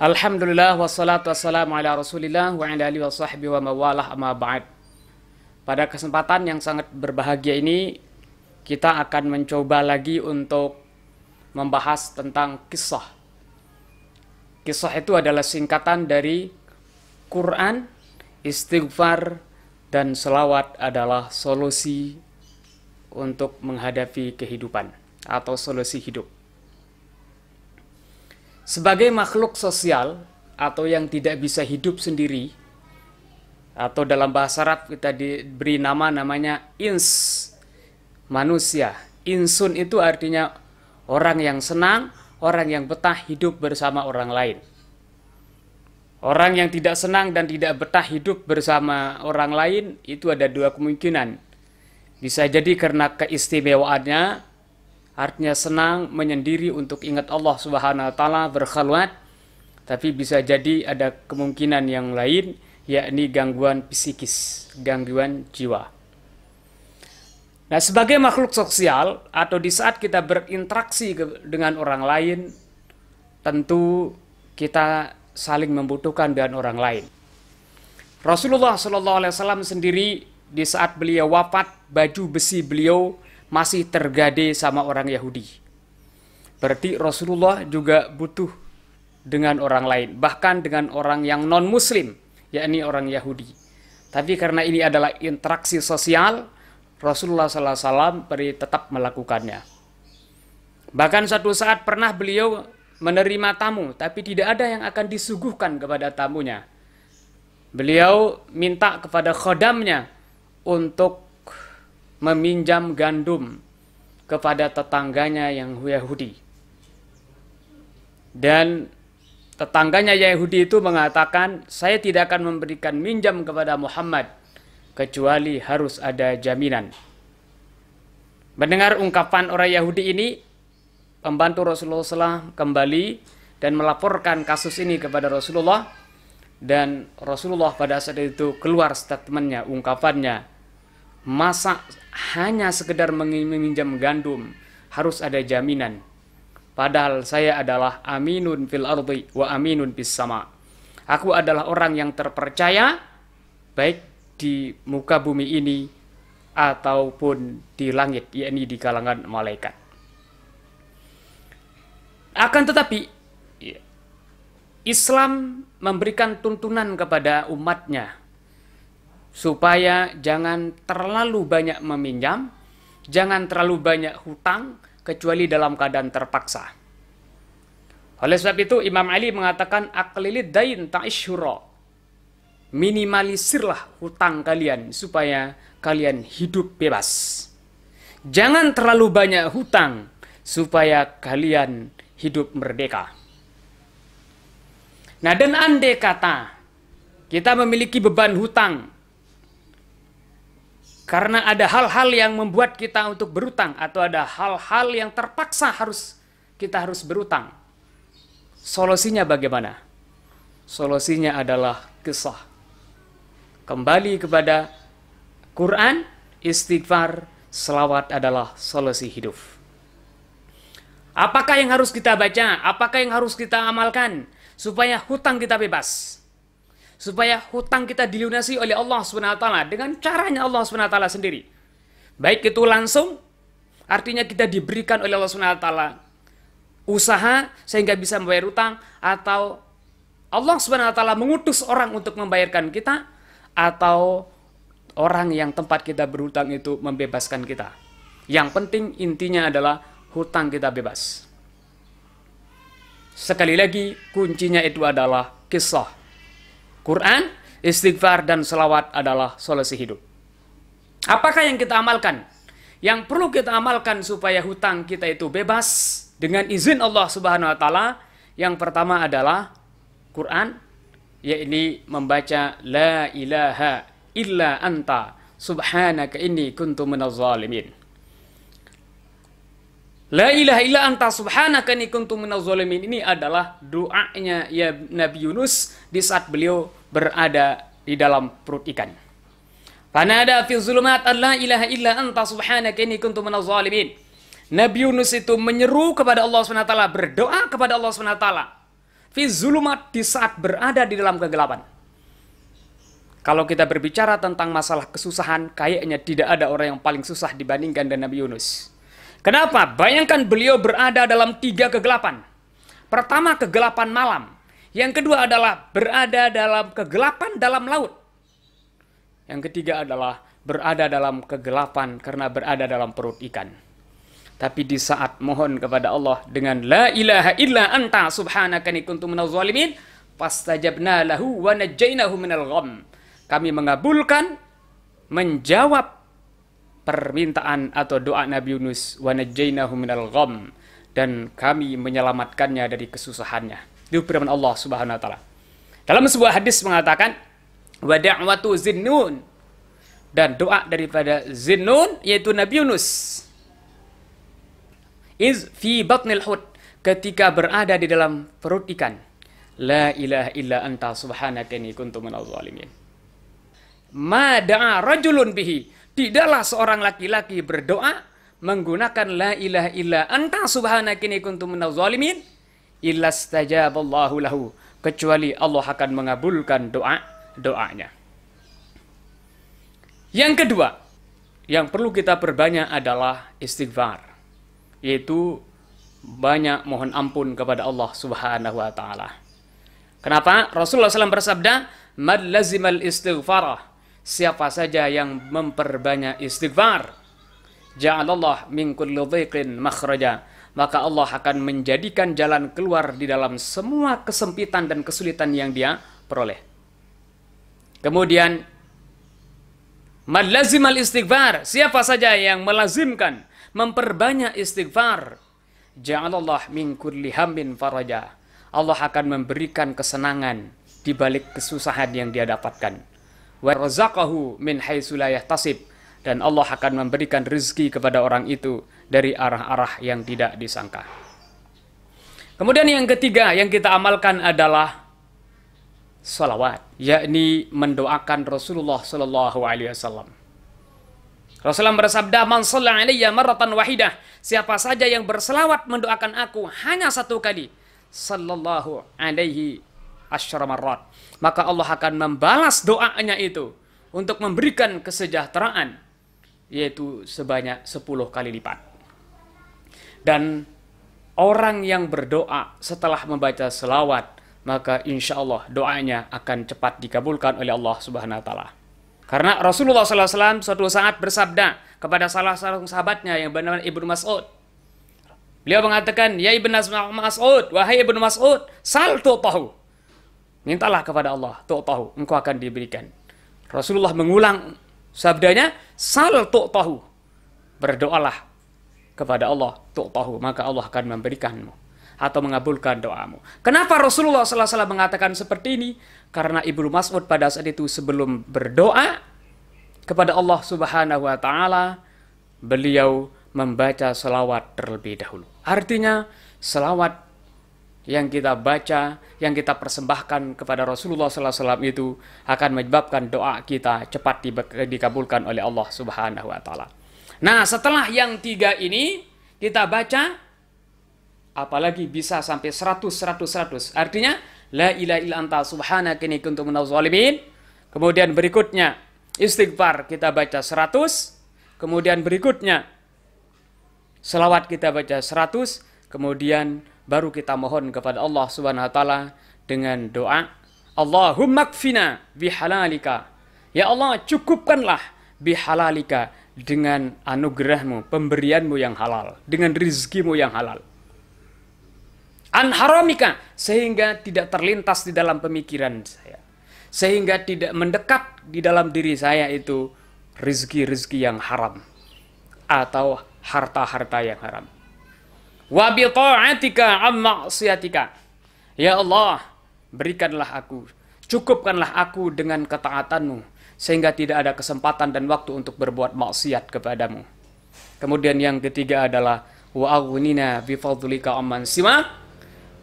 Alhamdulillah wassalatu wassalamu ala rasulillah wa ala alihi wa sahbihi wa mawalah amma ba'd. Pada kesempatan yang sangat berbahagia ini, kita akan mencoba lagi untuk membahas tentang kisah. Kisah itu adalah singkatan dari Quran, istighfar, dan selawat adalah solusi untuk menghadapi kehidupan atau solusi hidup. Sebagai makhluk sosial atau yang tidak bisa hidup sendiri, atau dalam bahasa Arab kita diberi namanya ins, manusia. Insun itu artinya orang yang senang, orang yang betah hidup bersama orang lain. Orang yang tidak senang dan tidak betah hidup bersama orang lain itu ada dua kemungkinan. Bisa jadi karena keistimewaannya, artinya senang menyendiri untuk ingat Allah Subhanahu wa taala, berkhalwat. Tapi bisa jadi ada kemungkinan yang lain, yakni gangguan psikis, gangguan jiwa. Nah, sebagai makhluk sosial atau di saat kita berinteraksi dengan orang lain, tentu kita saling membutuhkan dengan orang lain. Rasulullah SAW sendiri di saat beliau wafat, baju besi beliau masih tergade sama orang Yahudi. Berarti Rasulullah juga butuh dengan orang lain, bahkan dengan orang yang non-muslim, yakni orang Yahudi. Tapi karena ini adalah interaksi sosial, Rasulullah SAW tetap melakukannya. Bahkan suatu saat pernah beliau menerima tamu, tapi tidak ada yang akan disuguhkan kepada tamunya. Beliau minta kepada khodamnya untuk meminjam gandum kepada tetangganya yang Yahudi. Dan tetangganya Yahudi itu mengatakan, saya tidak akan memberikan minjam kepada Muhammad kecuali harus ada jaminan. Mendengar ungkapan orang Yahudi ini, pembantu Rasulullah SAW kembali dan melaporkan kasus ini kepada Rasulullah. Dan Rasulullah pada saat itu keluar statementnya, ungkapannya, masa hanya sekedar meminjam gandum harus ada jaminan, padahal saya adalah aminun fil ardi wa aminun bis sama. Aku adalah orang yang terpercaya baik di muka bumi ini ataupun di langit, yakni di kalangan malaikat. Akan tetapi Islam memberikan tuntunan kepada umatnya supaya jangan terlalu banyak meminjam, jangan terlalu banyak hutang, kecuali dalam keadaan terpaksa. Oleh sebab itu Imam Ali mengatakan, aqlilid dain ta'ishura, minimalisirlah hutang kalian supaya kalian hidup bebas. Jangan terlalu banyak hutang supaya kalian hidup merdeka. Nah, dan andai kata kita memiliki beban hutang karena ada hal-hal yang membuat kita untuk berutang, atau ada hal-hal yang terpaksa kita harus berutang, solusinya bagaimana? Solusinya adalah kisah. Kembali kepada Quran, istighfar, selawat adalah solusi hidup. Apakah yang harus kita baca? Apakah yang harus kita amalkan supaya hutang kita bebas? Supaya hutang kita dilunasi oleh Allah SWT dengan caranya Allah SWT sendiri. Baik itu langsung, artinya kita diberikan oleh Allah SWT usaha sehingga bisa membayar hutang, atau Allah SWT mengutus orang untuk membayarkan kita, atau orang yang tempat kita berhutang itu membebaskan kita. Yang penting intinya adalah hutang kita bebas. Sekali lagi, kuncinya itu adalah kisah. Quran, istighfar, dan selawat adalah solusi hidup. Apakah yang kita amalkan? Yang perlu kita amalkan supaya hutang kita itu bebas dengan izin Allah Subhanahu wa taala, yang pertama adalah Quran, yakni membaca la ilaha illa anta subhanaka inni kuntu minaz zalimin. La ilaha illa anta subhanaka inni kuntu minaz zalimin ini adalah doanya Nabi Yunus di saat beliau berada di dalam perut ikan. Fanada fi zulumat an la ilaha illa anta subhanaka inni kuntu minaz zalimin. Nabi Yunus itu menyeru kepada Allah SWT, berdoa kepada Allah SWT. Fi zulumat, di saat berada di dalam kegelapan. Kalau kita berbicara tentang masalah kesusahan, kayaknya tidak ada orang yang paling susah dibandingkan dengan Nabi Yunus. Kenapa? Bayangkan beliau berada dalam 3 kegelapan. Pertama, kegelapan malam. Yang kedua adalah berada dalam kegelapan dalam laut. Yang ketiga adalah berada dalam kegelapan karena berada dalam perut ikan. Tapi di saat mohon kepada Allah dengan la ilaha illa anta subhanaka inni kuntu minaz zalimin, fastajabna lahu wa najjaynahu minal gham. Kami mengabulkan, menjawab permintaan atau doa Nabi Yunus, wa najjaynahu minal gham, dan kami menyelamatkannya dari kesusahannya. Itu firman Allah Subhanahu wa taala. Dalam sebuah hadis mengatakan wa da'watu Zinnun, dan doa daripada Zinnun yaitu Nabi Yunus, iz fi batnil hut, ketika berada di dalam perut ikan, la ilaha illa anta subhanaka inni kuntu minaz zalimin. Ma da'a rajulun bihi, tidaklah seorang laki-laki berdoa menggunakan la ilaha illa anta subhanaka inni kuntu minaz zalimin illa stajaballahu lahu, kecuali Allah akan mengabulkan doanya. Yang kedua yang perlu kita perbanyak adalah istighfar, yaitu banyak mohon ampun kepada Allah Subhanahu wa taala. Kenapa? Rasulullah SAW bersabda, "Mad lazimal istighfarah." Siapa saja yang memperbanyak istighfar, ja'alallah min kulli dhiqin makhraja, maka Allah akan menjadikan jalan keluar di dalam semua kesempitan dan kesulitan yang dia peroleh. Kemudian, mad lazimal istighfar, siapa saja yang melazimkan memperbanyak istighfar, ja'alallah min kulli hammin faraja, Allah akan memberikan kesenangan di balik kesusahan yang dia dapatkan. Wa razaqahu min haitsu la yahtasib, dan Allah akan memberikan rezeki kepada orang itu dari arah-arah yang tidak disangka. Kemudian yang ketiga yang kita amalkan adalah salawat, yakni mendoakan Rasulullah sallallahu alaihi wasallam. Rasulullah bersabda, "Man shalla alayya marratan wahidah," siapa saja yang berselawat mendoakan aku hanya 1 kali, sallallahu alaihi asyara marrat, maka Allah akan membalas doanya itu untuk memberikan kesejahteraan, yaitu sebanyak 10 kali lipat. Dan orang yang berdoa setelah membaca selawat, maka insya Allah doanya akan cepat dikabulkan oleh Allah Subhanahu wa taala. Karena Rasulullah SAW suatu saat bersabda kepada salah seorang sahabatnya yang bernama Ibnu Mas'ud. Beliau mengatakan, "Ya Ibnu Mas'ud, wahai Ibnu Mas'ud, sal tu'tahu." Mintalah kepada Allah, tu'tahu, engkau akan diberikan. Rasulullah mengulang sabdanya, sal tu'tahu, berdoalah kepada Allah, tu'tahu, maka Allah akan memberikanmu atau mengabulkan doamu. Kenapa Rasulullah SAW mengatakan seperti ini? Karena Ibnu Mas'ud pada saat itu sebelum berdoa kepada Allah Subhanahu wa taala, beliau membaca selawat terlebih dahulu. Artinya selawat yang kita baca, yang kita persembahkan kepada Rasulullah SAW itu akan menyebabkan doa kita cepat dikabulkan oleh Allah Subhanahu wa taala. Nah, setelah yang 3 ini kita baca, apalagi bisa sampai 100. Artinya la ilaha illa anta subhanaka inni kuntu minaz zalimin. Kemudian berikutnya istighfar kita baca 100. Kemudian berikutnya selawat kita baca 100. Kemudian baru kita mohon kepada Allah Subhanahu wa taala dengan doa, Allahumma kfina bihalalika. Ya Allah, cukupkanlah bihalalika, dengan anugerahmu, pemberianmu yang halal, dengan rizkimu yang halal. An haramika, sehingga tidak terlintas di dalam pemikiran saya, sehingga tidak mendekat di dalam diri saya itu rizki-rizki yang haram atau harta-harta yang haram. Wa bi ta'atika am ma'siyatika. Ya Allah, berikanlah aku, cukupkanlah aku dengan ketaatanmu, sehingga tidak ada kesempatan dan waktu untuk berbuat maksiat kepadamu. Kemudian yang ketiga adalah wa aghnina bi fadlika amman siwa,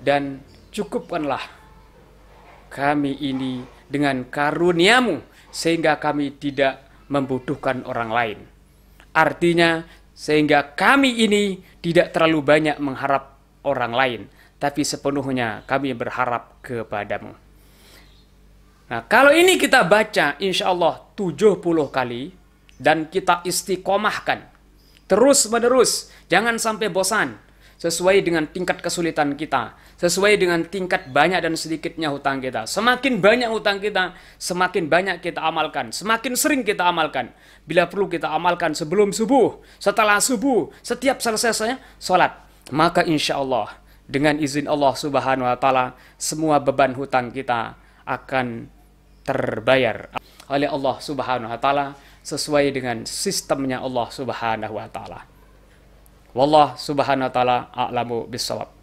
dan cukupkanlah kami ini dengan karuniamu, sehingga kami tidak membutuhkan orang lain. Artinya, sehingga kami ini tidak terlalu banyak mengharap orang lain, tapi sepenuhnya kami berharap kepadamu. Nah, kalau ini kita baca insya Allah 70 kali dan kita istiqomahkan terus menerus, jangan sampai bosan, sesuai dengan tingkat kesulitan kita, sesuai dengan tingkat banyak dan sedikitnya hutang kita. Semakin banyak hutang kita, semakin banyak kita amalkan, semakin sering kita amalkan. Bila perlu kita amalkan sebelum subuh, setelah subuh, setiap selesai sholat, maka insya Allah dengan izin Allah Subhanahu wa Ta'ala, semua beban hutang kita akan terbayar oleh Allah Subhanahu wa Ta'ala sesuai dengan sistemnya Allah Subhanahu wa Ta'ala. Wallah Subhanahu wa Ta'ala a'lamu bissawab.